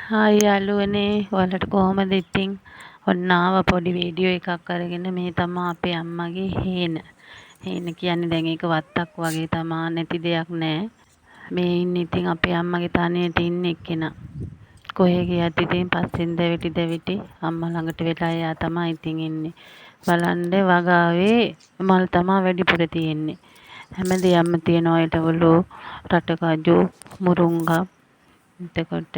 hi යාළුවනේ ඔයාලට කොහොමද ඉතින් ඔන්න ආව පොඩි වීඩියෝ එකක් අරගෙන මේ තමා අපේ අම්මගේ හේන කියන්නේ දැන් ඒක වත්තක් වගේ තමා නැති දෙයක් නෑ මේ ඉන්නේ ඉතින් අපේ අම්මගේ තනියට ඉන්න එක්කෙනා කොහේ ගියත් ඉතින් පස්සෙන් දැවිටි අම්මා ළඟට වෙලා එයා තමයි ඉතින් ඉන්නේ බලන්න වගාවේ මල් තමා වැඩිපුර තියෙන්නේ හැම දෙයක්ම තියෙනවා ඊටවලු රටකජු මුරුංගා එතකොට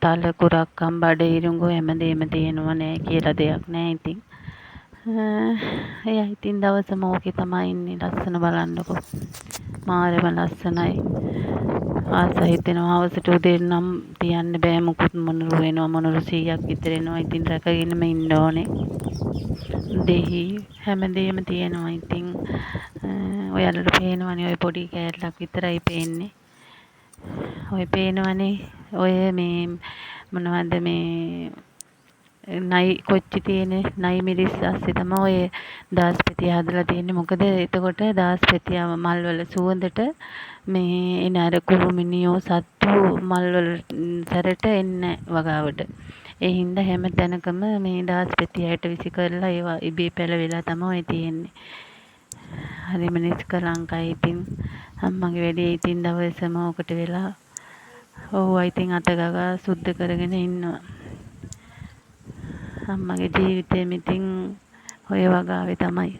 තල කුරක්කම් බඩ ඉරුඟු හැමදේම තියෙනවා නෑ කියලා දෙයක් නෑ ඉතින් එයා ඉතින් දවසම ඕකේ තමයි ඉන්නේ ලස්සන බලන්නකෝ මාරම ලස්සනයි ආස හිතෙනවා හවසට උදේ නම් තියන්න බෑ මුකුත් මොනරු වෙනවා මොනරු 100ක් විතර එනවා ඉතින් රැකගෙනම ඉන්න ඕනේ දෙහි හැමදේම තියෙනවා ඉතින් ඔයාලට පේනවනේ ඔය පොඩි කෑල්ලක් විතරයි පේන්නේ ඔය පේනවනේ ඔය මේ මොනවද මේ නයි කොච්චි තියෙන නයි මිරිස් ඇස්සේ තමයි ඔය දාස්පෙතිය හදලා තියෙන්නේ මොකද එතකොට දාස්පෙතිය මල් වල සුවඳට මේ එන අර කුරුමිනියෝ සත්තු මල් වල සැරට එන්නේ වගාවට ඒ හින්දා හැම තැනකම මේ දාස්පෙතියට විසි කරලා ඒවා ඉබේ පැලවිලා තමයි තියෙන්නේ හරිම නිස්කලංකයි ඉතින් අම්මගේ වැඩේ ඉතින් දවසම ඔකට වෙලා ඔව් ඉතින් අත ගගා සුද්ධ කරගෙන ඉන්නවා අම්මගේ ජීවිතේ ඉතින් ඔය වගාවේ තමයි